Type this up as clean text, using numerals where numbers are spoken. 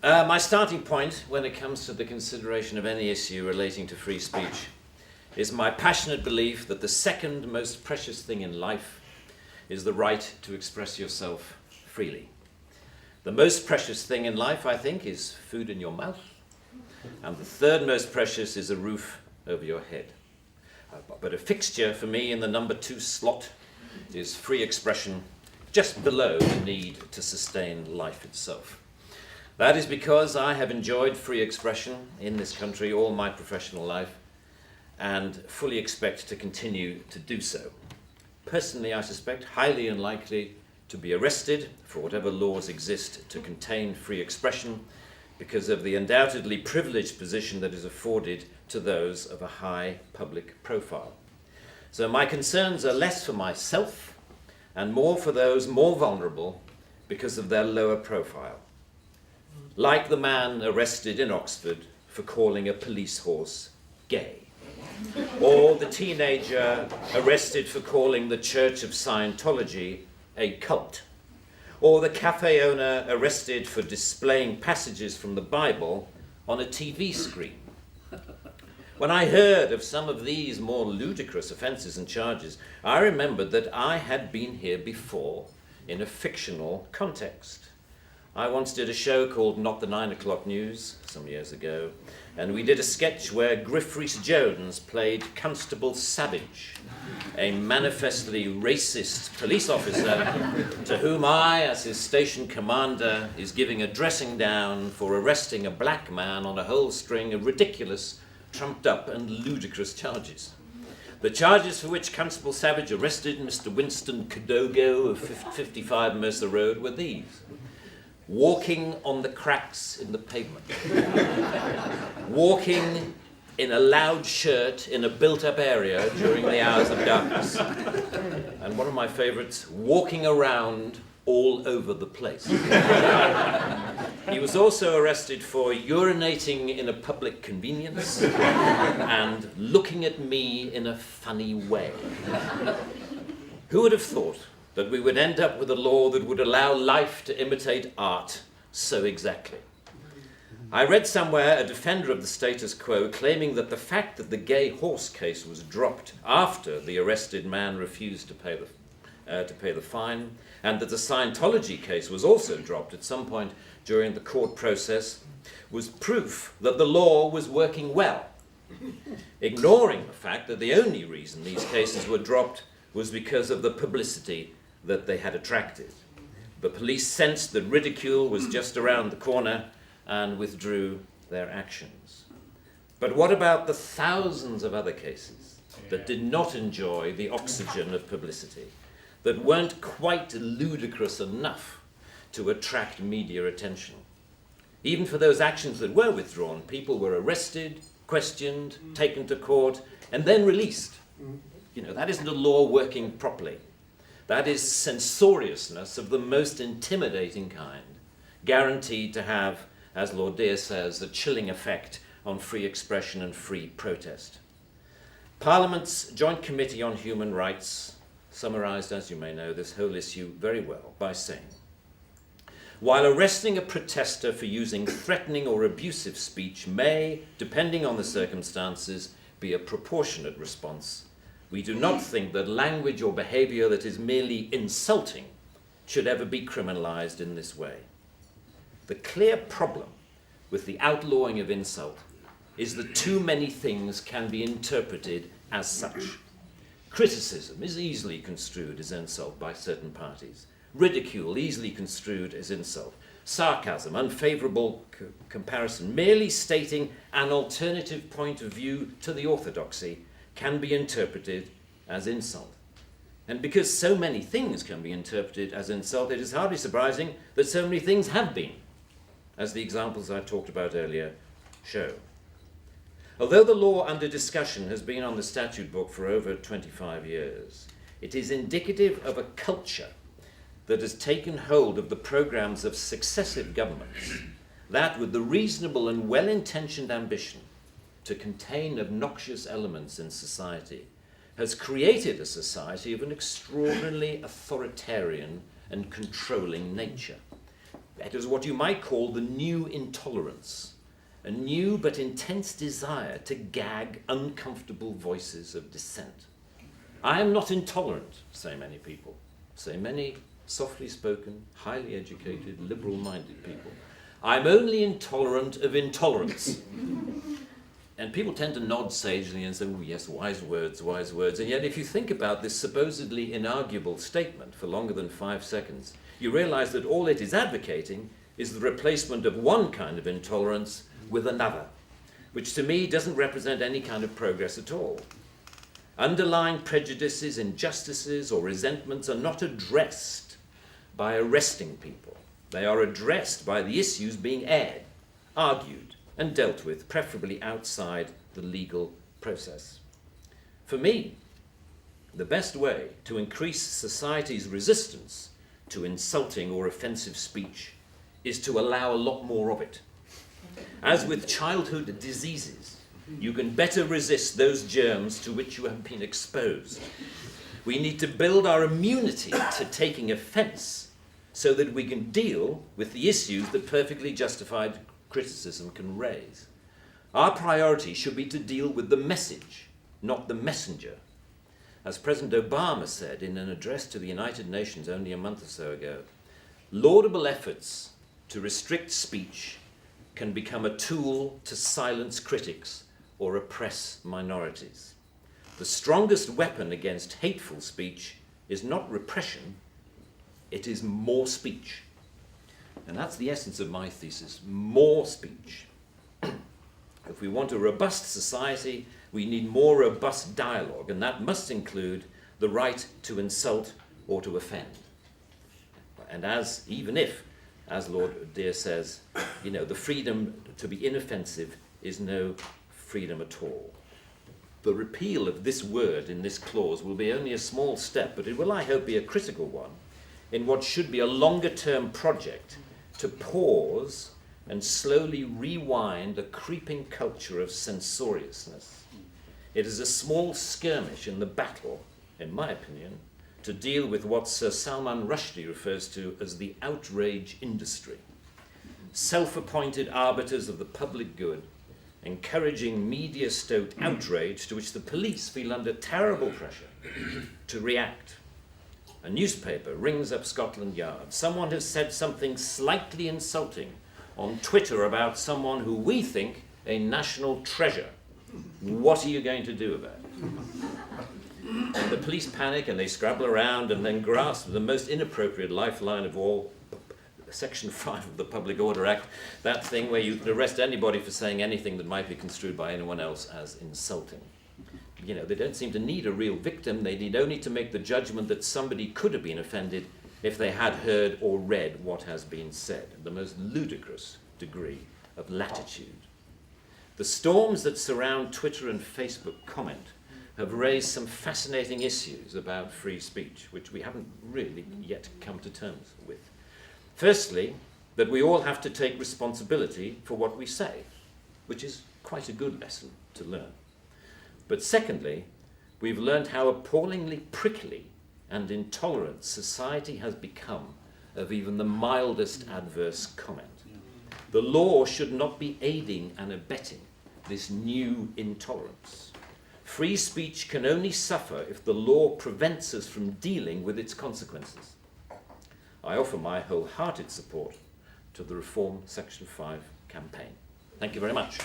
My starting point when it comes to the consideration of any issue relating to free speech is my passionate belief that the second most precious thing in life is the right to express yourself freely. The most precious thing in life, I think, is food in your mouth, and the third most precious is a roof over your head. But a fixture for me in the number 2 slot is free expression, just below the need to sustain life itself. That is because I have enjoyed free expression in this country all my professional life and fully expect to continue to do so. Personally, I suspect highly unlikely to be arrested for whatever laws exist to contain free expression because of the undoubtedly privileged position that is afforded to those of a high public profile. So my concerns are less for myself and more for those more vulnerable because of their lower profile. Like the man arrested in Oxford for calling a police horse gay, or the teenager arrested for calling the Church of Scientology a cult, or the cafe owner arrested for displaying passages from the Bible on a TV screen. When I heard of some of these more ludicrous offences and charges, I remembered that I had been here before in a fictional context. I once did a show called Not the 9 O'Clock News some years ago, and we did a sketch where Griff Rhys-Jones played Constable Savage, a manifestly racist police officer to whom I, as his station commander, is giving a dressing down for arresting a black man on a whole string of ridiculous, trumped-up and ludicrous charges. The charges for which Constable Savage arrested Mr. Winston Kadogo of 55 Mercer Road were these: walking on the cracks in the pavement, walking in a loud shirt in a built-up area during the hours of darkness, and one of my favourites, walking around all over the place. He was also arrested for urinating in a public convenience and looking at me in a funny way. Who would have thought that we would end up with a law that would allow life to imitate art so exactly? I read somewhere a defender of the status quo claiming that the fact that the gay horse case was dropped after the arrested man refused to pay the fine, and that the Scientology case was also dropped at some point during the court process, was proof that the law was working well, ignoring the fact that the only reason these cases were dropped was because of the publicity that they had attracted. The police sensed that ridicule was just around the corner and withdrew their actions. But what about the thousands of other cases that did not enjoy the oxygen of publicity, that weren't quite ludicrous enough to attract media attention? Even for those actions that were withdrawn, people were arrested, questioned, taken to court, and then released. You know, that isn't a law working properly. That is censoriousness of the most intimidating kind, guaranteed to have, as Lord Deer says, a chilling effect on free expression and free protest. Parliament's Joint Committee on Human Rights summarised, as you may know, this whole issue very well by saying, while arresting a protester for using threatening or abusive speech may, depending on the circumstances, be a proportionate response, we do not think that language or behaviour that is merely insulting should ever be criminalised in this way. The clear problem with the outlawing of insult is that too many things can be interpreted as such. Criticism is easily construed as insult by certain parties. Ridicule easily construed as insult. Sarcasm, unfavourable comparison, merely stating an alternative point of view to the orthodoxy can be interpreted as insult. And because so many things can be interpreted as insult, it is hardly surprising that so many things have been, as the examples I talked about earlier show. Although the law under discussion has been on the statute book for over 25 years, it is indicative of a culture that has taken hold of the programs of successive governments, that with the reasonable and well-intentioned ambition to contain obnoxious elements in society, has created a society of an extraordinarily authoritarian and controlling nature. It is what you might call the new intolerance, a new but intense desire to gag uncomfortable voices of dissent. I am not intolerant, say many people, say many softly spoken, highly educated, liberal-minded people. I'm only intolerant of intolerance. And people tend to nod sagely and say, oh yes, wise words, wise words. And yet if you think about this supposedly inarguable statement for longer than 5 seconds, you realize that all it is advocating is the replacement of one kind of intolerance with another, which to me doesn't represent any kind of progress at all. Underlying prejudices, injustices, or resentments are not addressed by arresting people. They are addressed by the issues being aired, argued, and dealt with, preferably outside the legal process. For me, the best way to increase society's resistance to insulting or offensive speech is to allow a lot more of it. As with childhood diseases, you can better resist those germs to which you have been exposed. We need to build our immunity to taking offense so that we can deal with the issues that perfectly justified criticism can raise. Our priority should be to deal with the message, not the messenger. As President Obama said in an address to the United Nations only a month or so ago, laudable efforts to restrict speech can become a tool to silence critics or oppress minorities. The strongest weapon against hateful speech is not repression, it is more speech. And that's the essence of my thesis, more speech. If we want a robust society, we need more robust dialogue, and that must include the right to insult or to offend. And even if, as Lord Dear says, the freedom to be inoffensive is no freedom at all. The repeal of this word in this clause will be only a small step, but it will, I hope, be a critical one in what should be a longer-term project to pause and slowly rewind a creeping culture of censoriousness. It is a small skirmish in the battle, in my opinion, to deal with what Sir Salman Rushdie refers to as the outrage industry. Self-appointed arbiters of the public good, encouraging media-stoked outrage to which the police feel under terrible pressure to react. A newspaper rings up Scotland Yard. Someone has said something slightly insulting on Twitter about someone who we think a national treasure. What are you going to do about it? And the police panic and they scrabble around and then grasp the most inappropriate lifeline of all, Section 5 of the Public Order Act, that thing where you can arrest anybody for saying anything that might be construed by anyone else as insulting. They don't seem to need a real victim. They need only to make the judgment that somebody could have been offended if they had heard or read what has been said. The most ludicrous degree of latitude. The storms that surround Twitter and Facebook comment have raised some fascinating issues about free speech, which we haven't really yet come to terms with. Firstly, that we all have to take responsibility for what we say, which is quite a good lesson to learn. But secondly, we've learned how appallingly prickly and intolerant society has become of even the mildest adverse comment. The law should not be aiding and abetting this new intolerance. Free speech can only suffer if the law prevents us from dealing with its consequences. I offer my wholehearted support to the Reform Section 5 campaign. Thank you very much.